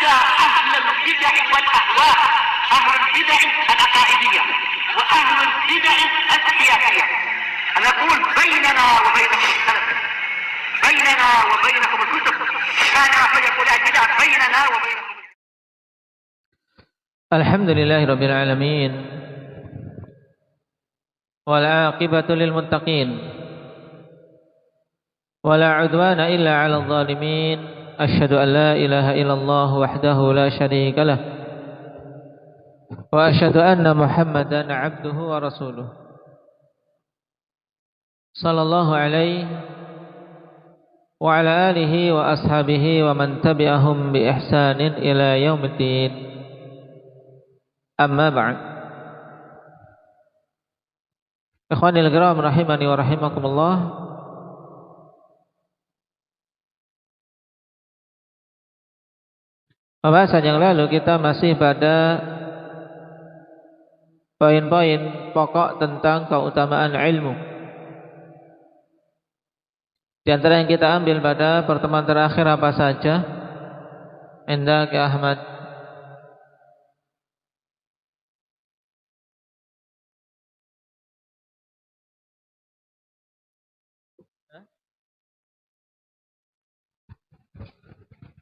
حتى أهل البدع والأهواء، أهل البدع العقائدية وأهل البدع السياسية. أنا أقول بيننا وبينكم السلف، بيننا وبينكم الكتب، كان فيقول البدع بيننا وبينكم. الحمد لله رب العالمين والعاقبة للمتقين ولا عدوان إلا على الظالمين. أشهد أن لا إله إلا الله وحده لا شريك له وأشهد أن محمدا عبده ورسوله صلى الله عليه وعلى آله وأصحابه ومن تبعهم بإحسان إلى يوم الدين. أما بعد. Ikhwanil kiram rahimani wa rahimakumullah. Pembahasan yang lalu kita masih pada poin-poin pokok tentang keutamaan ilmu. Di antara yang kita ambil pada pertemuan terakhir apa saja? Indah ke Ahmad.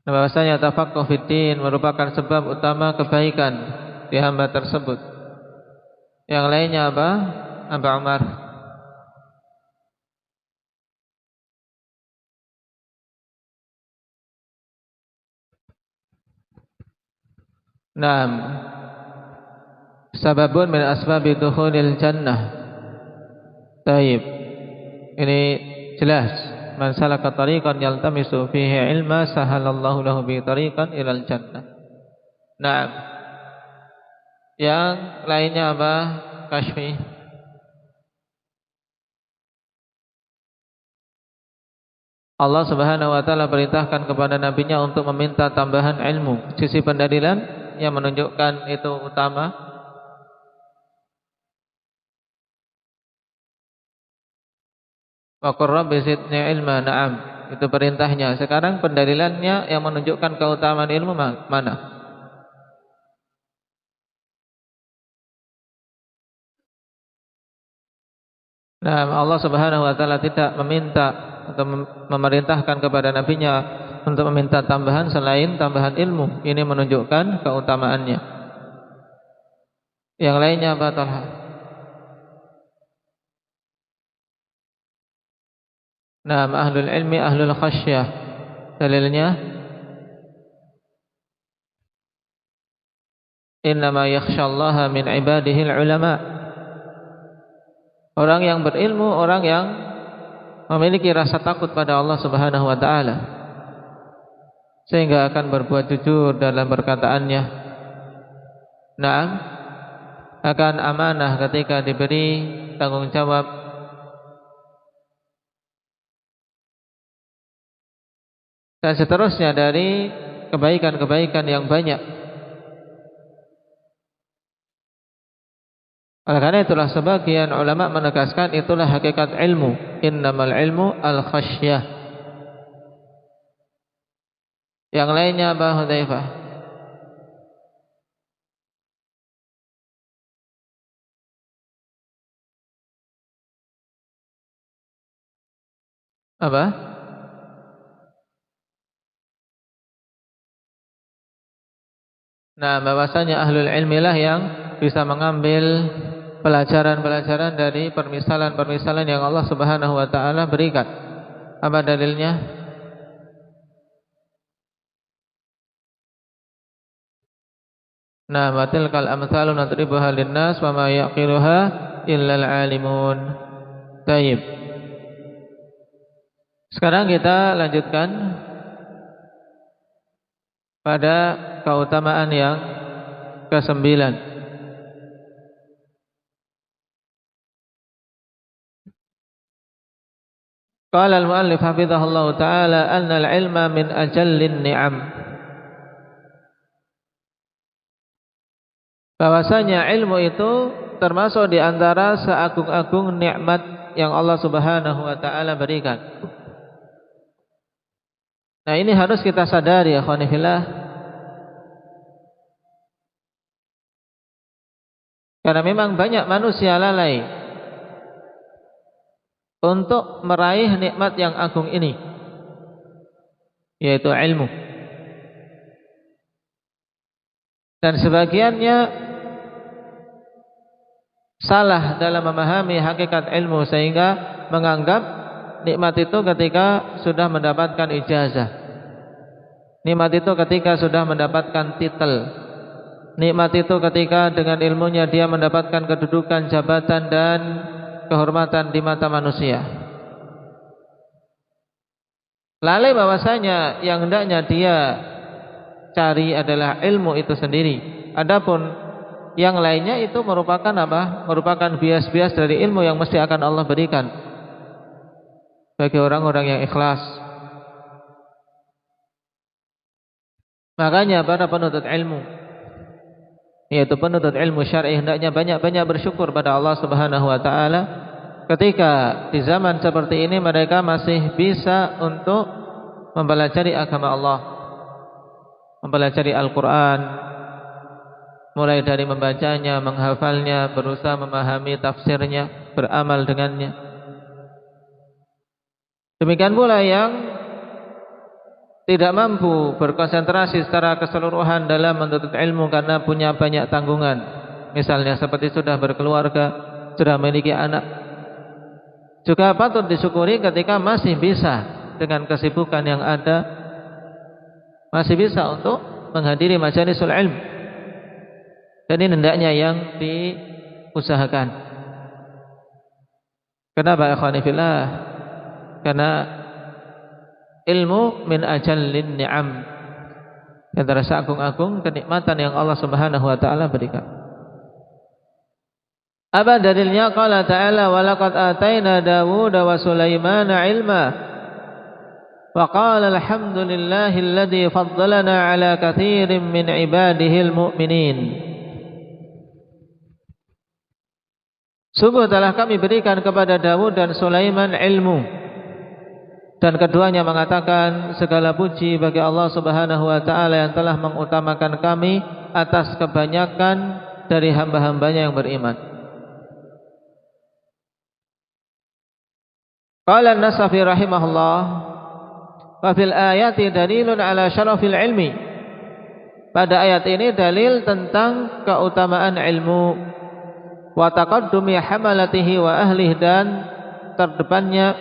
Bahwasanya tafaqquh fiddin merupakan sebab utama kebaikan di hamba tersebut. Yang lainnya apa? Abu Umar. Naam. Sababun min asbabi dukhulil jannah. Baik. Ini jelas. Man salaka tariqan yaltamisu fihi ilma sahalallahu lahu bi tariqan ilal jannah. Naam. Yang lainnya apa? Kashfi. Allah Subhanahu wa taala perintahkan kepada nabinya untuk meminta tambahan ilmu. Sisi pendalilan yang menunjukkan itu utama. Wa qur rabbi zidni ilma. Na'am, itu perintahnya. Sekarang pendalilannya yang menunjukkan keutamaan ilmu mana? Nah, Allah Subhanahu wa taala tidak meminta atau memerintahkan kepada nabinya untuk meminta tambahan selain tambahan ilmu. Ini menunjukkan keutamaannya. Yang lainnya apa, Talha? Nah, ahlul ilmi ahlul khasyah. Dalilnya innama yakhsyallaha min ibadihil ulama. Orang yang berilmu, orang yang memiliki rasa takut pada Allah Subhanahu wa taala, sehingga akan berbuat jujur dalam perkataannya. Naam, akan amanah ketika diberi tanggung jawab. Dan seterusnya dari kebaikan-kebaikan yang banyak. Oleh karena itulah sebagian ulama menegaskan itulah hakikat ilmu. Innamal ilmu al-khasyah. Yang lainnya apa, Hudzaifah? Apa? Nah, bahwasanya ahlul ilmi lah yang bisa mengambil pelajaran-pelajaran dari permisalan-permisalan yang Allah Subhanahu wa taala berikan. Apa dalilnya? Nah, tilkal amsalun nadribuha linnas wa ma yaqiluha illa al-alimun. Baik. Sekarang kita lanjutkan pada keutamaan yang ke-9. Qala al-muallif hafizahullah ta'ala anna al-ilma min ajallin ni'am. Bahwasanya ilmu itu termasuk di antara seagung-agung nikmat yang Allah Subhanahu wa taala berikan. Nah, ini harus kita sadari ya khonifillah, Karena memang banyak manusia lalai untuk meraih nikmat yang agung ini, yaitu ilmu. Dan sebagiannya salah dalam memahami hakikat ilmu sehingga menganggap nikmat itu ketika sudah mendapatkan ijazah, nikmat itu ketika sudah mendapatkan titel, nikmat itu ketika dengan ilmunya dia mendapatkan kedudukan, jabatan dan kehormatan di mata manusia. Lalai bahwasanya yang hendaknya dia cari adalah ilmu itu sendiri. Adapun yang lainnya itu merupakan apa? Merupakan bias-bias dari ilmu yang mesti akan Allah berikan bagi orang-orang yang ikhlas. Makanya para penuntut ilmu, yaitu penuntut ilmu syar'i, hendaknya banyak-banyak bersyukur pada Allah Subhanahu wa taala ketika di zaman seperti ini mereka masih bisa untuk mempelajari agama Allah, mempelajari Al-Qur'an, mulai dari membacanya, menghafalnya, berusaha memahami tafsirnya, beramal dengannya. Demikian pula yang tidak mampu berkonsentrasi secara keseluruhan dalam menuntut ilmu karena punya banyak tanggungan, misalnya seperti sudah berkeluarga, sudah memiliki anak, juga patut disyukuri ketika masih bisa dengan kesibukan yang ada, masih bisa untuk menghadiri majalisul ilm. Dan ini hendaknya yang diusahakan. Kenapa ikhwani fillah? Karena ilmu min ajallin ni'am, antara seagung-agung kenikmatan yang Allah Subhanahu wa taala berikan. Apa dalilnya? Qala ta'ala wa laqad ataina Dawuda wa Sulaimana ilma wa qala alhamdulillahi alladzi faddalana ala katsirin min ibadihil mu'minin. Sungguh telah kami berikan kepada Dawud dan Sulaiman ilmu, dan keduanya mengatakan segala puji bagi Allah Subhanahu wa taala yang telah mengutamakan kami atas kebanyakan dari hamba-hambanya yang beriman. Qala An-Nasafi rahimahullah, wa fil ayati dalilun ala syarafil ilmi. Pada ayat ini dalil tentang keutamaan ilmu, wa taqaddumi hamalatihi wa ahlihi, dan terdepannya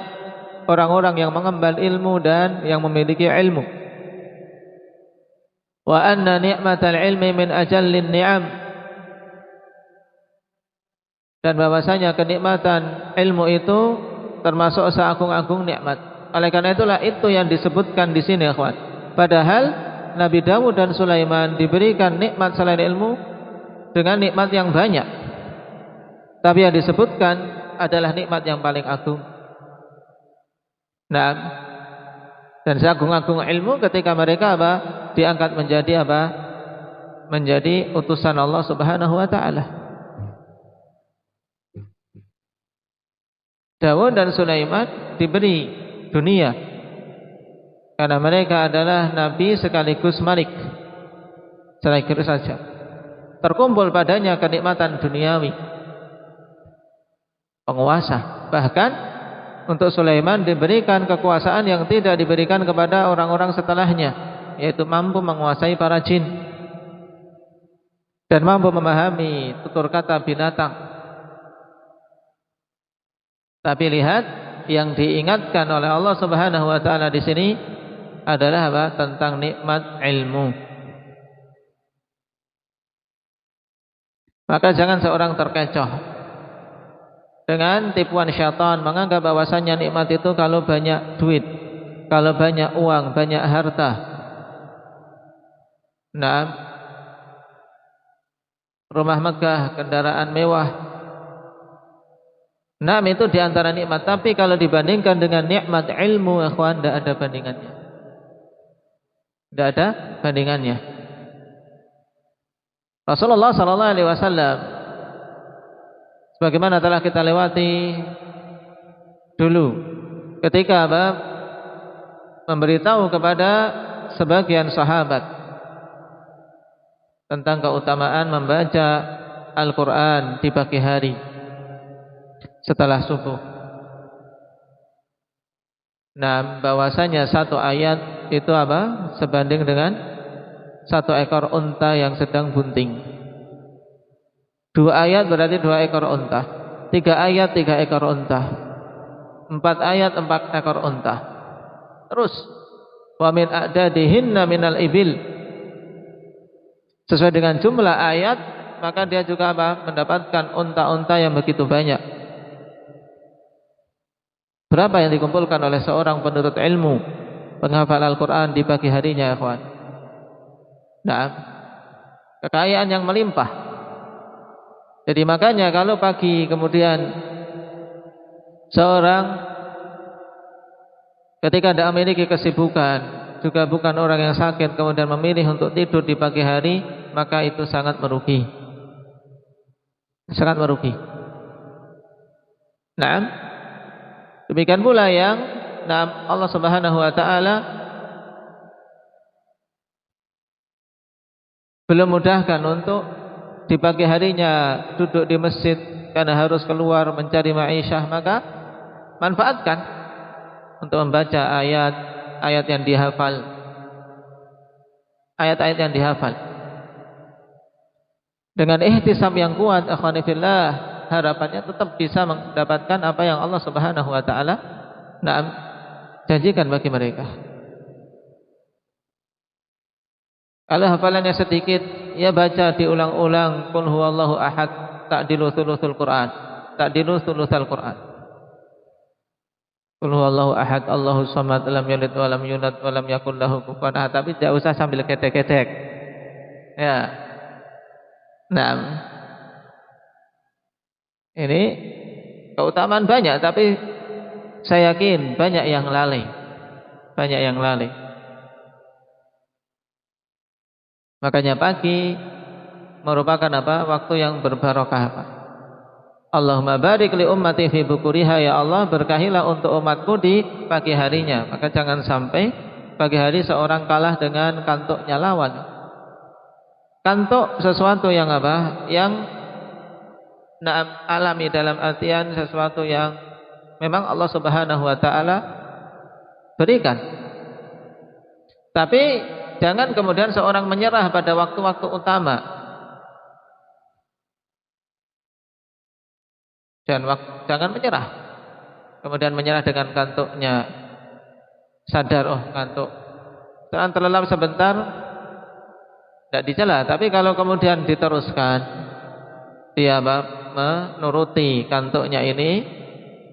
orang-orang yang mengemban ilmu dan yang memiliki ilmu. Wa anna ni'matal ilmi min ajallin ni'am, dan bahwasanya kenikmatan ilmu itu termasuk seagung-agung nikmat. Oleh karena itulah itu yang disebutkan di sini, ikhwan. Padahal Nabi Dawud dan Sulaiman diberikan nikmat selain ilmu dengan nikmat yang banyak, tapi yang disebutkan adalah nikmat yang paling agung. Nah, dan seagung-agung ilmu ketika mereka apa? Diangkat menjadi apa? Menjadi utusan Allah Subhanahu wa taala. Dawud dan Sulaiman diberi dunia karena mereka adalah nabi sekaligus malik, sekaligus saja. Terkumpul padanya kenikmatan duniawi, penguasa. Bahkan untuk Sulaiman diberikan kekuasaan yang tidak diberikan kepada orang-orang setelahnya, yaitu mampu menguasai para jin dan mampu memahami tutur kata binatang. Tapi lihat, yang diingatkan oleh Allah Subhanahu wa taala di sini adalah apa? Tentang nikmat ilmu. Maka jangan seorang terkecoh dengan tipuan syaitan menganggap bahwasanya nikmat itu kalau banyak duit, kalau banyak uang, banyak harta. Nah, rumah megah, kendaraan mewah. Nah, itu diantara nikmat. Tapi kalau dibandingkan dengan nikmat ilmu, ikhwan, tidak ada bandingannya. Tidak ada bandingannya. Rasulullah SAW, sebagaimana telah kita lewati dulu, ketika memberitahu kepada sebagian sahabat tentang keutamaan membaca Al-Quran di pagi hari setelah subuh. Nah, bahwasanya satu ayat itu apa? Sebanding dengan satu ekor unta yang sedang bunting. 2 ayat berarti 2 ekor unta. 3 ayat 3 ekor unta. 4 ayat 4 ekor unta. Terus wa min a'dadihinna minal ibil. Sesuai dengan jumlah ayat, maka dia juga apa? Mendapatkan unta-unta yang begitu banyak. Berapa yang dikumpulkan oleh seorang penuntut ilmu, penghafal Al-Quran di pagi harinya, ya kawan? Nah, kekayaan yang melimpah. Jadi makanya kalau pagi kemudian seorang ketika tidak memiliki kesibukan, juga bukan orang yang sakit, kemudian memilih untuk tidur di pagi hari, maka itu sangat merugi. Sangat merugi. Nah, demikian pula yang Allah Subhanahu wa taala belum mudahkan untuk di pagi harinya duduk di masjid karena harus keluar mencari ma'isyah, maka manfaatkan untuk membaca ayat-ayat yang dihafal. Ayat-ayat yang dihafal. Dengan ihtisab yang kuat, akhwani fillah, harapannya tetap bisa mendapatkan apa yang Allah Subhanahu wa taala janjikan bagi mereka. Kalau hafalannya sedikit, ya baca diulang-ulang qul huwallahu ahad, ta'dilu thuluthul Quran, ta'dilu thuluthul Quran. Qul huwallahu ahad, Allahus samad, lam yalid wa lam yulad wa lam yakul lahu kufuwan ahad. Tapi tidak usah sambil gedek-gedek. Ya. Nah, ini keutamaan banyak, tapi saya yakin banyak yang lalai. Banyak yang lalai. Makanya pagi merupakan apa? Waktu yang berbarokah. Allahumma barik li ummati fi bukuriha, ya Allah, berkahilah untuk umatku di pagi harinya. Maka jangan sampai pagi hari seorang kalah dengan kantuknya lawan. Kantuk sesuatu yang apa? Yang alami, dalam artian sesuatu yang memang Allah Subhanahu wa taala berikan. Tapi jangan kemudian seorang menyerah pada waktu-waktu utama. Jangan menyerah. Kemudian menyerah dengan kantuknya. Sadar, oh kantuk. Setelah terlelap sebentar, tidak dicela. Tapi kalau kemudian diteruskan, dia menuruti kantuknya ini,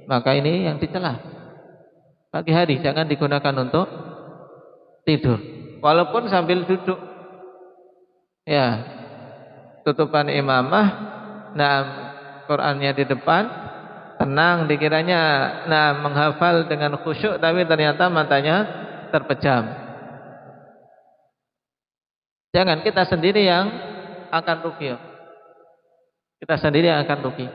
maka ini yang dicela. Pagi hari jangan digunakan untuk tidur, walaupun sambil duduk. Ya, tutupan imamah, Qurannya di depan, tenang dikiranya, menghafal dengan khusyuk, tapi ternyata matanya terpejam. Jangan, kita sendiri yang akan rugi. Kita sendiri yang akan rugi.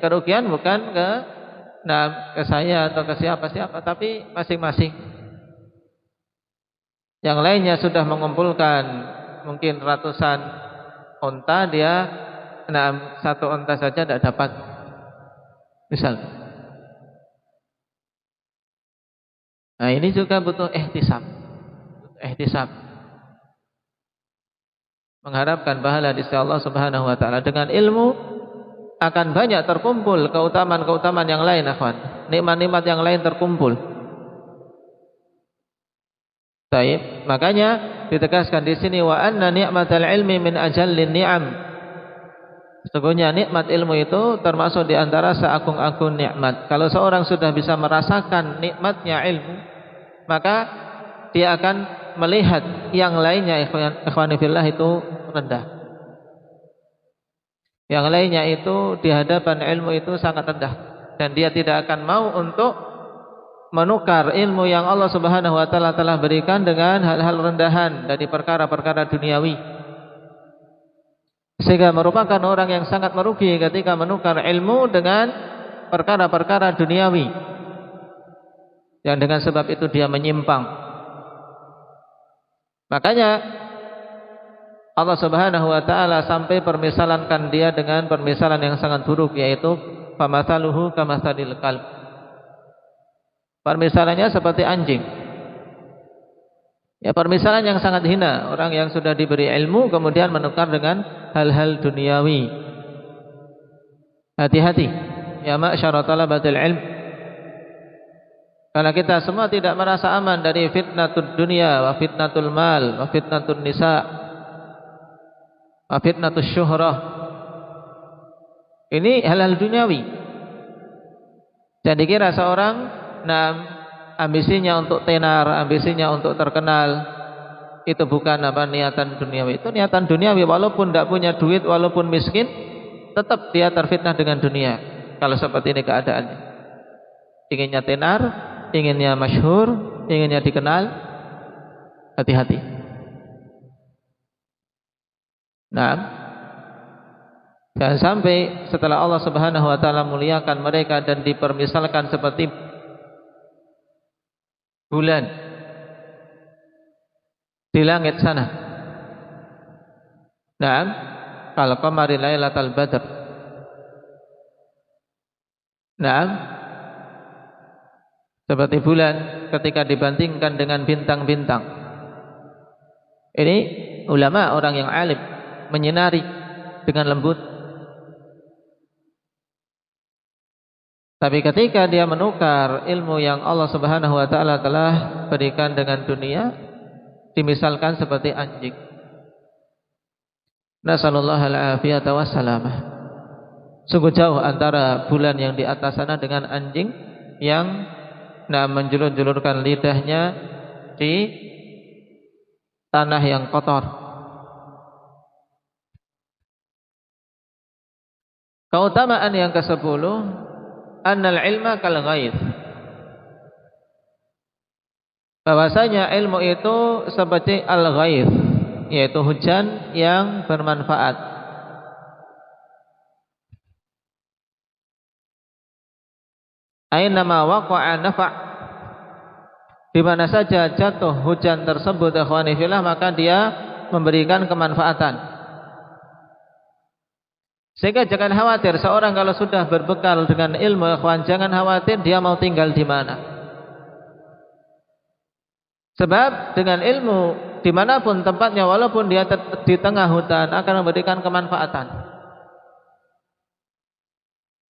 Kerugian bukan ke saya atau ke siapa-siapa, tapi masing-masing. Yang lainnya sudah mengumpulkan mungkin ratusan unta, dia satu unta saja tidak dapat. Misal. Nah, ini juga butuh ihtisab. Mengharapkan pahala di sisi Allah Subhanahu wa taala. Dengan ilmu akan banyak terkumpul keutamaan-keutamaan yang lain, akhwan. Nikmat-nikmat yang lain terkumpul. Baik, makanya ditegaskan di sini wa anna ni'matal ilmi min ajallin ni'am. Sesungguhnya nikmat ilmu itu termasuk di antara seagung-agung nikmat. Kalau seorang sudah bisa merasakan nikmatnya ilmu, maka dia akan melihat yang lainnya, ikhwani fillah, itu rendah. Yang lainnya itu di hadapan ilmu itu sangat rendah, dan dia tidak akan mau untuk menukar ilmu yang Allah Subhanahu wa taala telah berikan dengan hal-hal rendahan dari perkara-perkara duniawi. Sehingga merupakan orang yang sangat merugi ketika menukar ilmu dengan perkara-perkara duniawi, yang dengan sebab itu dia menyimpang. Makanya Allah Subhanahu wa taala sampai permisalankan dia dengan permisalan yang sangat buruk, yaitu famathaluhu kamathalil kalb. Permisalannya seperti anjing. Ya, permisalan yang sangat hina. Orang yang sudah diberi ilmu kemudian menukar dengan hal-hal duniawi. Hati-hati ya ma'syara talabatil ilm. Karena kita semua tidak merasa aman dari fitnatud dunia wa fitnatul mal wa fitnatul nisa wa fitnatus syuhrah. Ini hal-hal duniawi. Jadi kira seorang ambisinya untuk tenar, ambisinya untuk terkenal, itu bukan niatan duniawi. Itu niatan duniawi, walaupun tidak punya duit, walaupun miskin, tetap dia terfitnah dengan dunia. Kalau seperti ini keadaannya, inginnya tenar, inginnya masyhur, inginnya dikenal, hati-hati. Nah, jangan sampai setelah Allah Subhanahu wa taala muliakan mereka dan dipermisalkan seperti bulan di langit sana. Nah, kalau qamari lailatal badr. Nah, seperti bulan ketika dibandingkan dengan bintang-bintang. Ini ulama, orang yang alim, menyinari dengan lembut. Tapi ketika dia menukar ilmu yang Allah Subhanahu wa taala telah berikan dengan dunia, dimisalkan seperti anjing. Nasallallahu al-afiyata wassalamah. Sungguh jauh antara bulan yang di atas sana dengan anjing yang menjulur-julurkan lidahnya di tanah yang kotor. Keutamaan yang ke-10, annal ilma kal ghaith. Bahwasanya ilmu itu seperti al-ghaith, yaitu hujan yang bermanfaat. Aina ma waqa'a nafa', di mana saja jatuh hujan tersebut ikhwani fillah, maka dia memberikan kemanfaatan. Sehingga jangan khawatir seorang kalau sudah berbekal dengan ilmu ikhwan, jangan khawatir dia mau tinggal di mana. Sebab dengan ilmu dimanapun tempatnya, walaupun dia di tengah hutan, akan memberikan kemanfaatan.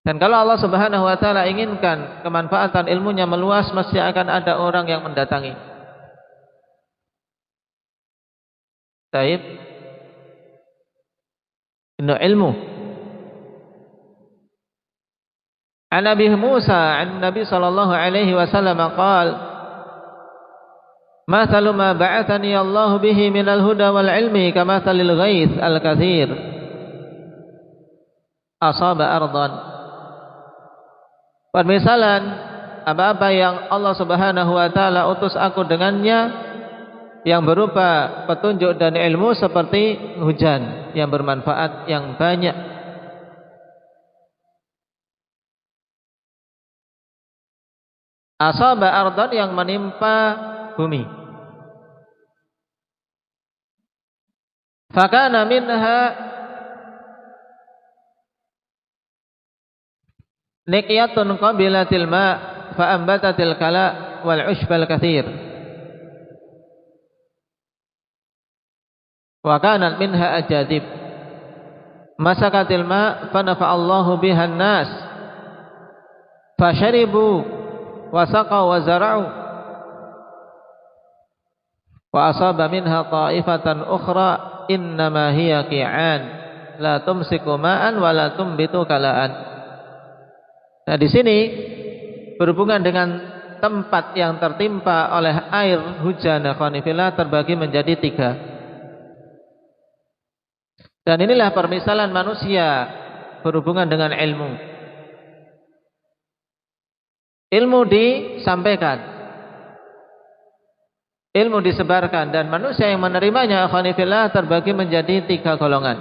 Dan kalau Allah Subhanahu wa taala inginkan kemanfaatan ilmunya meluas, mesti akan ada orang yang mendatangi. Taib. Inna ilmu. An Abi Musa an Nabi sallallahu alaihi wasallam qala: "Mathalu ma ba'athani Allah bihi minal huda wal ilmi kamathalil ghaith al-katsir asaba ardan." Permisalan apa-apa yang Allah Subhanahu wa taala utus aku dengannya yang berupa petunjuk dan ilmu seperti hujan yang bermanfaat yang banyak. Asaba ardan, yang menimpa bumi. Fakana minha niqyatun qabilatil ma fa'ambatatil kala wal ushbal kathir. Wa kanat minha ajadib masakatil ma fanafa'allahu bihan nas fasharibu wasaqaw wa zara'u wa asaba minha ta'ifatan ukhra innama hiya qi'an la tumsiku ma'an wa la tumbitu kala'an. Nah, di sini berhubungan dengan tempat yang tertimpa oleh air hujan khonifillah terbagi menjadi 3. Dan inilah permisalan manusia berhubungan dengan ilmu. Ilmu disampaikan, ilmu disebarkan, dan manusia yang menerimanya khonifillah terbagi menjadi 3 golongan.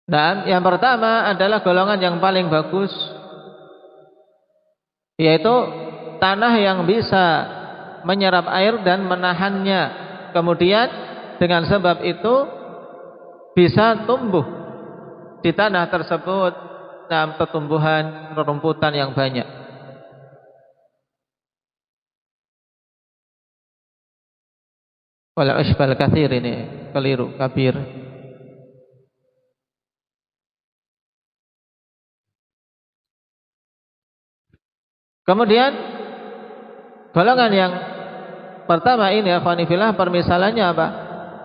Dan yang pertama adalah golongan yang paling bagus, yaitu tanah yang bisa menyerap air dan menahannya. Kemudian dengan sebab itu bisa tumbuh di tanah tersebut dalam pertumbuhan rerumputan yang banyak. Wala ushbal kathir, ini keliru, kabir. Kemudian golongan yang pertama ini, akhwani fillah, permisalannya apa?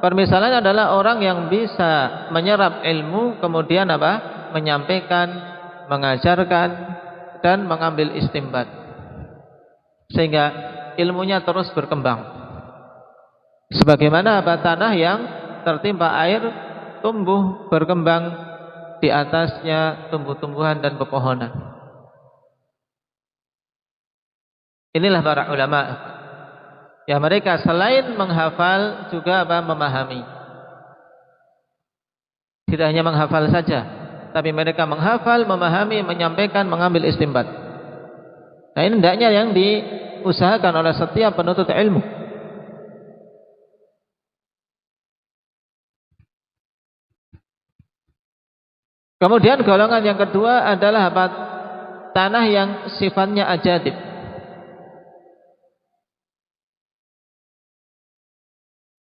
Permisalannya adalah orang yang bisa menyerap ilmu, kemudian apa? Menyampaikan, mengajarkan, dan mengambil istimbat, sehingga ilmunya terus berkembang. Sebagaimana apa? Tanah yang tertimpa air tumbuh berkembang, di atasnya tumbuh-tumbuhan dan pepohonan. Inilah para ulama, ya, mereka selain menghafal juga apa? Memahami. Tidak hanya menghafal saja, tapi mereka menghafal, memahami, menyampaikan, mengambil istimbat. Nah, ini hendaknya yang diusahakan oleh setiap penuntut ilmu. Kemudian golongan yang kedua adalah apa? Tanah yang sifatnya ajadib.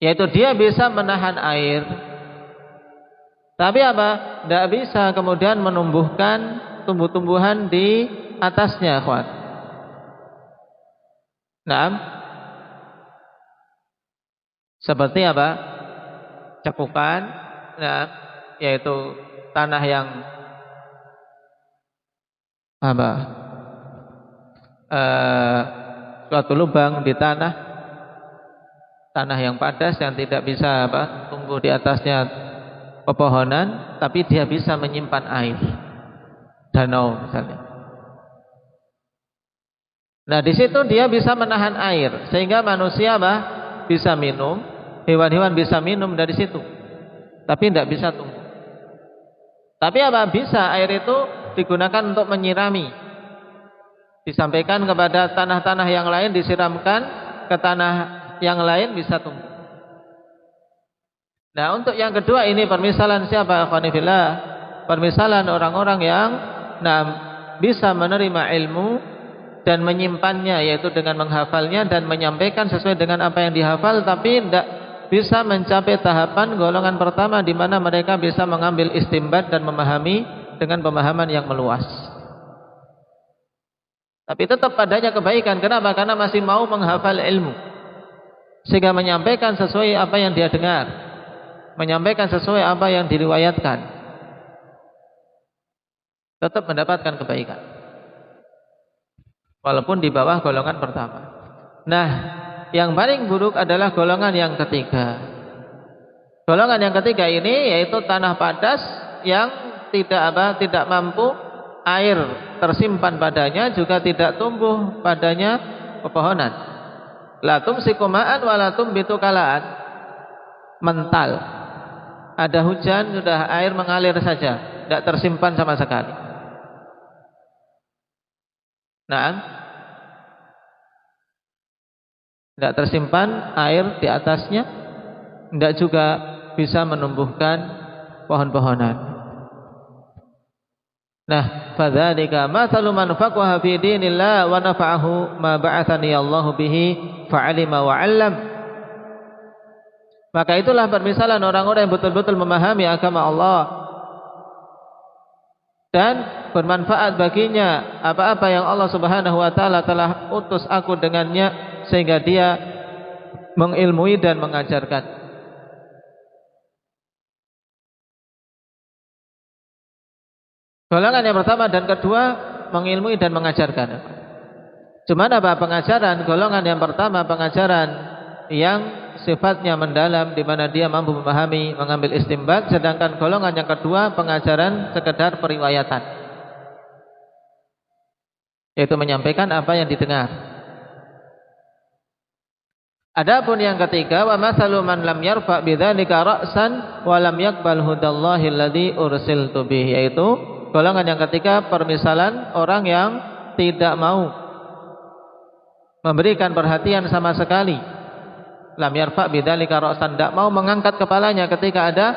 Yaitu dia bisa menahan air, tapi apa? Tidak bisa kemudian menumbuhkan tumbuh-tumbuhan di atasnya, akhwat. Naam. Seperti apa? Cekukan, nah, yaitu tanah yang apa? Suatu lubang di tanah yang padas yang tidak bisa apa? Tumbuh di atasnya pepohonan, tapi dia bisa menyimpan air. Danau misalnya. Nah, di situ dia bisa menahan air sehingga manusia apa? Bisa minum, hewan-hewan bisa minum dari situ. Tapi tidak bisa tumbuh. Tapi apa? Bisa air itu digunakan untuk menyirami. Disampaikan kepada tanah-tanah yang lain, disiramkan ke tanah yang lain, bisa tumbuh. Nah, untuk yang kedua ini permisalan siapa, akhwani fillah? Permisalan orang-orang yang bisa menerima ilmu dan menyimpannya, yaitu dengan menghafalnya dan menyampaikan sesuai dengan apa yang dihafal, tapi tidak bisa mencapai tahapan golongan pertama, di mana mereka bisa mengambil istimbat dan memahami dengan pemahaman yang meluas. Tapi tetap padanya kebaikan. Kenapa? Karena masih mau menghafal ilmu, sehingga menyampaikan sesuai apa yang dia dengar, menyampaikan sesuai apa yang diriwayatkan, tetap mendapatkan kebaikan, walaupun di bawah golongan pertama. Nah, yang paling buruk adalah golongan yang ketiga. Golongan yang ketiga ini yaitu tanah padas yang tidak mampu air tersimpan padanya, juga tidak tumbuh padanya pepohonan. La tumsiku ma'an wa la tumbitu kalaan. Mental. Ada hujan, sudah air mengalir saja, tidak tersimpan sama sekali. Nah, tidak tersimpan air di atasnya, tidak juga bisa menumbuhkan pohon-pohonan. Nah, fadzalika mathalu man faqaha fi dinillah wa nafa'ahu ma ba'athani Allahu bihi fa'alima wa 'allam. Maka itulah permisalan orang-orang yang betul-betul memahami agama Allah dan bermanfaat baginya apa-apa yang Allah Subhanahu wa taala telah utus aku dengannya, sehingga dia mengilmui dan mengajarkan. Golongan yang pertama dan kedua mengilmui dan mengajarkan. Cuman apa pengajaran? Golongan yang pertama pengajaran yang sifatnya mendalam, di mana dia mampu memahami, mengambil istimbat. Sedangkan golongan yang kedua pengajaran sekedar periwayatan, yaitu menyampaikan apa yang didengar. Adapun yang ketiga, wa mathalu man lam yarfa bidzalika ra'san wa lam yaqbal hudallahi alladzi ursiltu bihi, yaitu golongan yang ketiga permisalan orang yang tidak mau memberikan perhatian sama sekali. Lam yarfa bidzalika ra'san, tidak mau mengangkat kepalanya ketika ada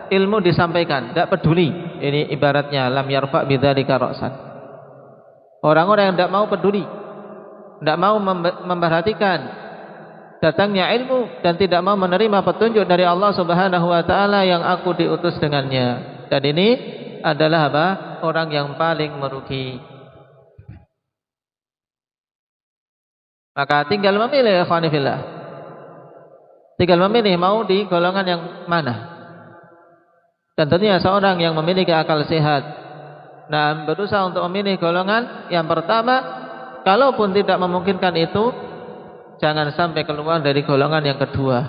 ilmu disampaikan, tidak peduli. Ini ibaratnya lam yarfa bidzalika ra'san. Orang-orang yang tidak mau peduli, tidak mau memperhatikan datangnya ilmu dan tidak mau menerima petunjuk dari Allah Subhanahu wa taala yang aku diutus dengannya. Dan ini adalah apa? Orang yang paling merugi. Maka tinggal memilih, ikhwani fillah. Tinggal memilih mau di golongan yang mana. Dan tentunya seorang yang memiliki akal sehat, nah, berusaha untuk memilih golongan yang pertama. Kalaupun tidak memungkinkan itu, jangan sampai keluar dari golongan yang kedua,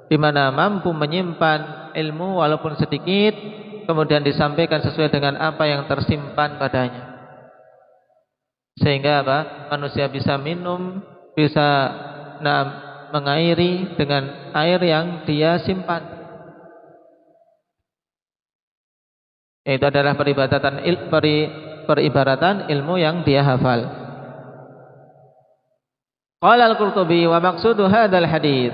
di mana mampu menyimpan ilmu walaupun sedikit, kemudian disampaikan sesuai dengan apa yang tersimpan padanya. Sehingga apa? Manusia bisa minum, bisa mengairi dengan air yang dia simpan. Itu adalah peribaratan ilmu yang dia hafal. Qala al-Qurtubi wa maqsudu hadzal hadits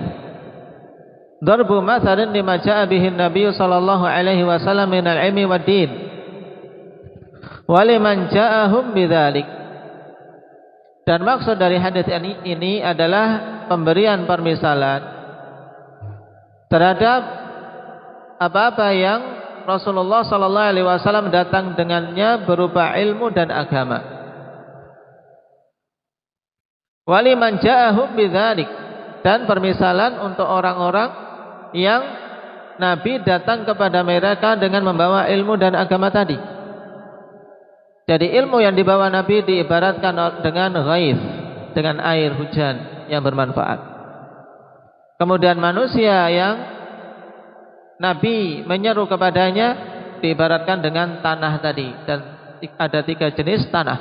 darbu mathalin lima jaa bihi an-nabiy sallallahu alaihi wasallam min al-ilmi wad-din wa liman ja'ahum bidzalik. Dan maksud dari hadis ini adalah pemberian permisalan terhadap apa-apa yang Rasulullah sallallahu alaihi wasallam datang dengannya berupa ilmu dan agama. Waliman ja'ahum bidzalik, dan permisalan untuk orang-orang yang Nabi datang kepada mereka dengan membawa ilmu dan agama tadi. Jadi ilmu yang dibawa Nabi diibaratkan dengan ghaith, dengan air hujan yang bermanfaat. Kemudian manusia yang Nabi menyeru kepadanya diibaratkan dengan tanah tadi. Dan ada 3 jenis tanah.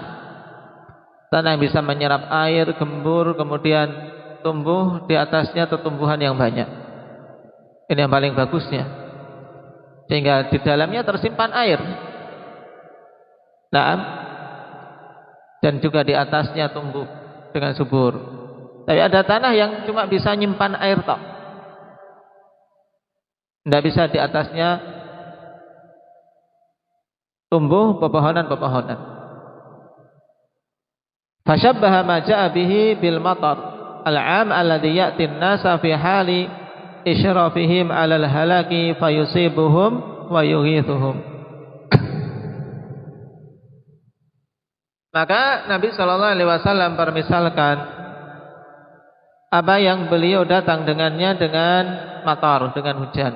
Tanah yang bisa menyerap air, gembur, kemudian tumbuh di atasnya tumbuhan yang banyak. Ini yang paling bagusnya, sehingga di dalamnya tersimpan air. Nah, dan juga di atasnya tumbuh dengan subur. Tapi ada tanah yang cuma bisa nyimpan air tok, tidak bisa di atasnya tumbuh pepohonan-pepohonan. Fashabbaha ma jaa bihi bil matar al-'am alladhi ya'ti an-nasa fi hali isyrafihim 'ala al-halaki fayusibuhum wa yughithuhum. Maka Nabi sallallahu alaihi wasallam permisalkan apa yang beliau datang dengannya dengan matar, dengan hujan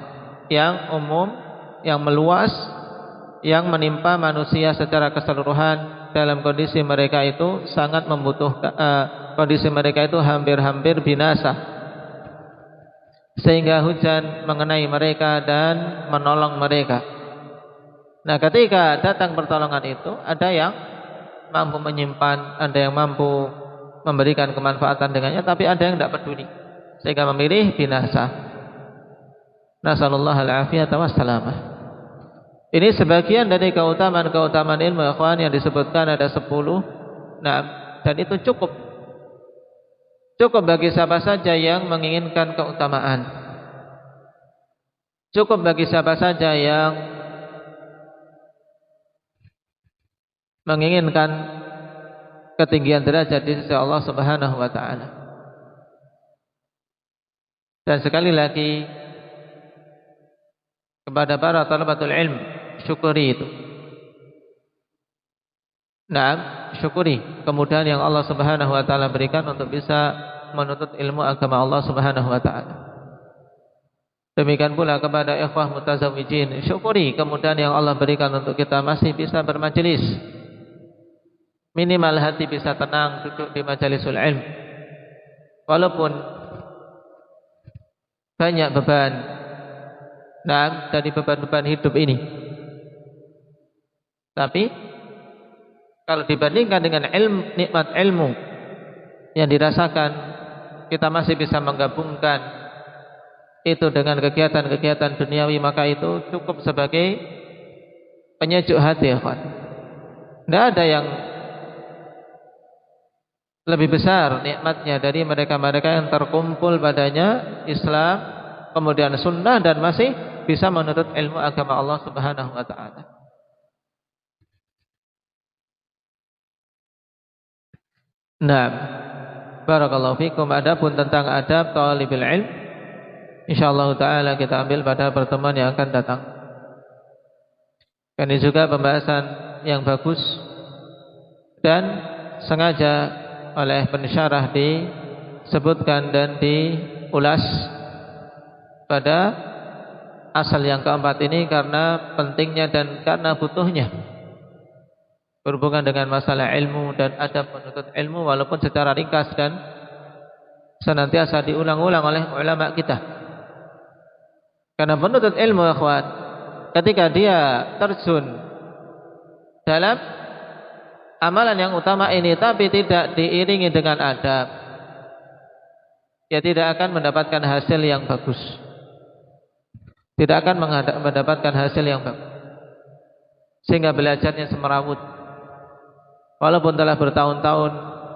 yang umum, yang meluas, yang menimpa manusia secara keseluruhan dalam kondisi mereka itu sangat membutuhkan, kondisi mereka itu hampir-hampir binasa, sehingga hujan mengenai mereka dan menolong mereka. Nah, ketika datang pertolongan itu, ada yang mampu menyimpan, ada yang mampu memberikan kemanfaatan dengannya, tapi ada yang tidak peduli sehingga memilih binasa. Nasallallahu al-afiyata wassalamah. Ini sebagian dari keutamaan-keutamaan ilmu, ikhwan, yang disebutkan ada 10. Nah, dan itu cukup bagi siapa saja yang menginginkan keutamaan. Cukup bagi siapa saja yang menginginkan ketinggian derajat di sisi Allah Subhanahu wa taala. Dan sekali lagi kepada para talabatul ilm, syukuri itu. Nah, syukuri kemudahan yang Allah Subhanahu wa taala berikan untuk bisa menuntut ilmu agama Allah Subhanahu wa taala. Demikian pula kepada ikhwah mutazawwijin, syukuri kemudahan yang Allah berikan untuk kita masih bisa bermajelis. Minimal hati bisa tenang duduk di majalisul ilm, walaupun banyak beban, nah, dari beban-beban hidup ini. Tapi kalau dibandingkan dengan nikmat ilmu yang dirasakan, kita masih bisa menggabungkan itu dengan kegiatan-kegiatan duniawi, maka itu cukup sebagai penyejuk hati, ya kawan. Tidak ada yang lebih besar nikmatnya dari mereka-mereka yang terkumpul padanya Islam, kemudian sunnah, dan masih bisa menuntut ilmu agama Allah Subhanahu wa taala. Nah, barakallahu fikum. Adapun tentang adab talibul ilm, insyaallah taala kita ambil pada pertemuan yang akan datang. Ini juga pembahasan yang bagus dan sengaja oleh pensyarah disebutkan dan diulas pada asal yang keempat ini karena pentingnya dan karena butuhnya berhubungan dengan masalah ilmu dan adab menuntut ilmu, walaupun secara ringkas dan senantiasa diulang-ulang oleh ulama kita. Karena penuntut ilmu, akhwat, ketika dia terjun dalam amalan yang utama ini tapi tidak diiringi dengan adab, dia tidak akan mendapatkan hasil yang bagus. Tidak akan mendapatkan hasil yang bagus. Sehingga belajarnya semerawut. Walaupun telah bertahun-tahun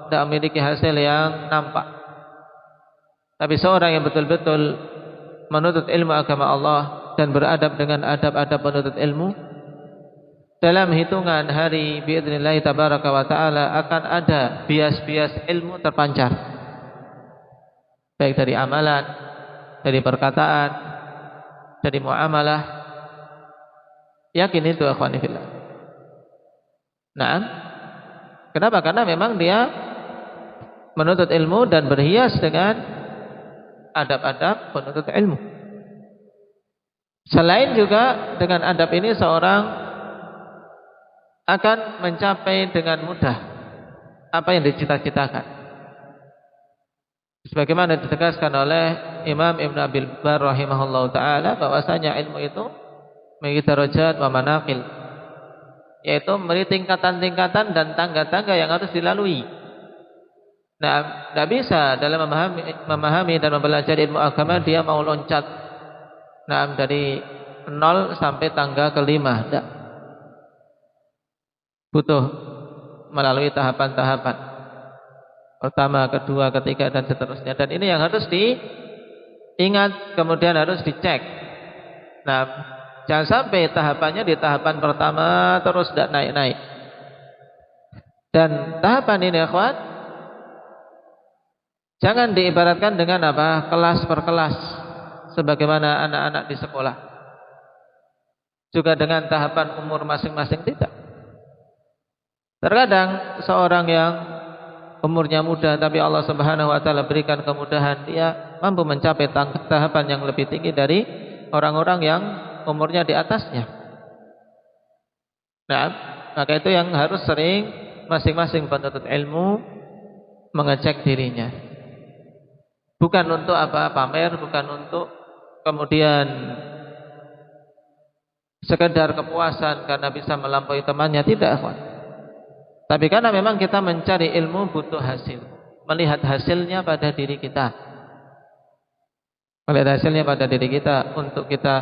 tidak memiliki hasil yang nampak. Tapi seorang yang betul-betul menuntut ilmu agama Allah dan beradab dengan adab-adab penuntut ilmu, dalam hitungan hari biidznillah tabaraka wa taala akan ada bias-bias ilmu terpancar, baik dari amalan, dari perkataan, dari muamalah. Yakin itu akhwani fillah. Nah, kenapa? Karena memang dia menuntut ilmu dan berhias dengan adab-adab penuntut ilmu. Selain juga dengan adab ini seorang akan mencapai dengan mudah apa yang dicita-citakan. Sebagaimana ditegaskan oleh Imam Ibn Abil Bar rahimahullah ta'ala, bahwasanya ilmu itu memiliki darajat wa manaqil, yaitu memiliki tingkatan-tingkatan dan tangga-tangga yang harus dilalui. Nah, tidak bisa dalam memahami dan mempelajari ilmu agama dia mau loncat, nah, dari 0 sampai tangga kelima. Tidak. Butuh melalui tahapan-tahapan, pertama, kedua, ketiga, dan seterusnya. Dan ini yang harus diingat, kemudian harus dicek. Nah, jangan sampai tahapannya di tahapan pertama terus tidak naik-naik. Dan tahapan ini, akhwat, jangan diibaratkan dengan apa? Kelas per kelas, sebagaimana anak-anak di sekolah. Juga dengan tahapan umur masing-masing, tidak. Terkadang seorang yang umurnya muda tapi Allah Subhanahu wa taala berikan kemudahan, dia mampu mencapai tahapan yang lebih tinggi dari orang-orang yang umurnya di atasnya. Nah, maka itu yang harus sering masing-masing penuntut ilmu mengecek dirinya. Bukan untuk apa? Pamer, bukan untuk kemudian sekedar kepuasan karena bisa melampaui temannya, tidak, akhwan. Tapi karena memang kita mencari ilmu butuh hasil, melihat hasilnya pada diri kita, melihat hasilnya pada diri kita untuk kita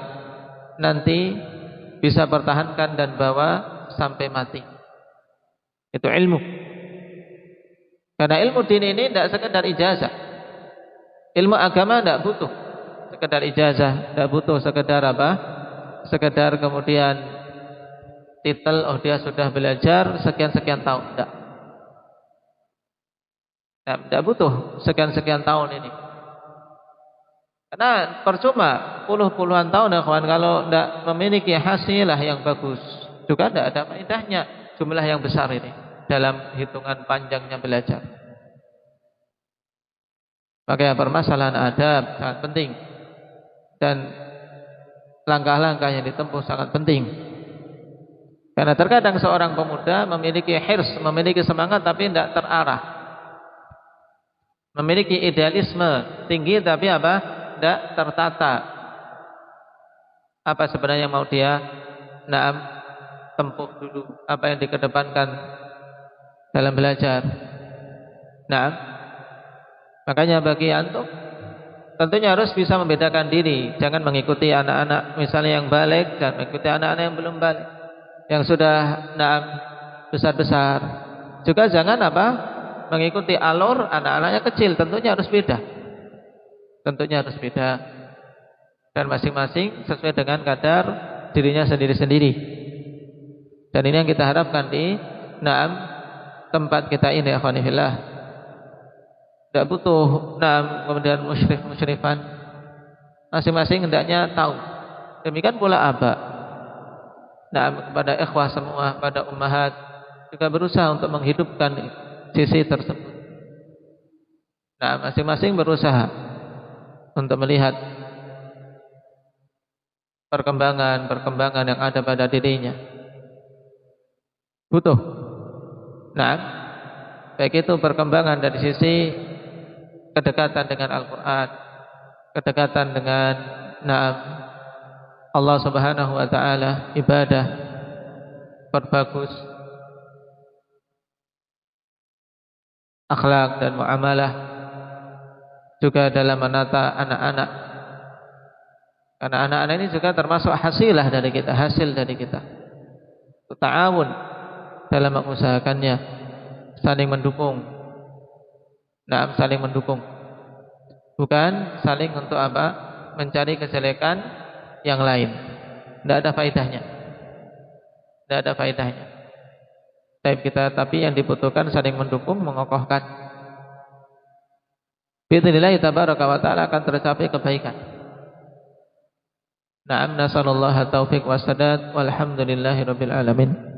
nanti bisa pertahankan dan bawa sampai mati. Itu ilmu. Karena ilmu dini ini tidak sekedar ijazah. Ilmu agama tidak butuh sekedar ijazah, tidak butuh sekedar apa? Sekedar kemudian titel, oh dia sudah belajar sekian-sekian tahun. Tidak butuh sekian-sekian tahun ini. Karena percuma puluhan tahun, ya kawan, kalau tidak memiliki hasilah yang bagus, juga tidak ada faedahnya jumlah yang besar ini dalam hitungan panjangnya belajar. Maka permasalahan adab sangat penting dan langkah-langkah yang ditempuh sangat penting. Karena terkadang seorang pemuda memiliki hirs, memiliki semangat tapi tidak terarah, memiliki idealisme tinggi tapi apa? Tidak tertata. Apa sebenarnya mau dia tempuh dulu, apa yang dikedepankan dalam belajar. Makanya bagi antum tentunya harus bisa membedakan diri. Jangan mengikuti anak-anak misalnya yang balik, dan mengikuti anak-anak yang belum balik, yang sudah besar-besar. Juga jangan apa? mengikuti alur anak-anaknya kecil, tentunya harus beda. Tentunya harus beda. Dan masing-masing sesuai dengan kadar dirinya sendiri-sendiri. Dan ini yang kita harapkan di tempat kita ini, akhwani fillah. Tidak butuh kemudian musyrifan. Masing-masing hendaknya tahu. Demikian pula aba. Kepada ikhwah semua, pada ummahat juga berusaha untuk menghidupkan sisi tersebut. Masing-masing berusaha untuk melihat perkembangan yang ada pada dirinya. Butuh. Baik itu perkembangan dari sisi kedekatan dengan Al-Quran, kedekatan dengan Allah Subhanahu wa ta'ala, ibadah, perbagus akhlak dan muamalah, juga dalam menata anak-anak. Karena anak-anak ini juga termasuk hasil dari kita. Ta'awun dalam mengusahakannya, saling mendukung. Saling mendukung. Bukan saling untuk mencari kejelekan yang lain. Tidak ada faedahnya. Tapi yang dibutuhkan saling mendukung, mengokohkan. Bi'idznillah tabaraka wa ta'ala akan tercapai kebaikan. Nasallallahu taufiq wassadad walhamdulillahi rabbil alamin.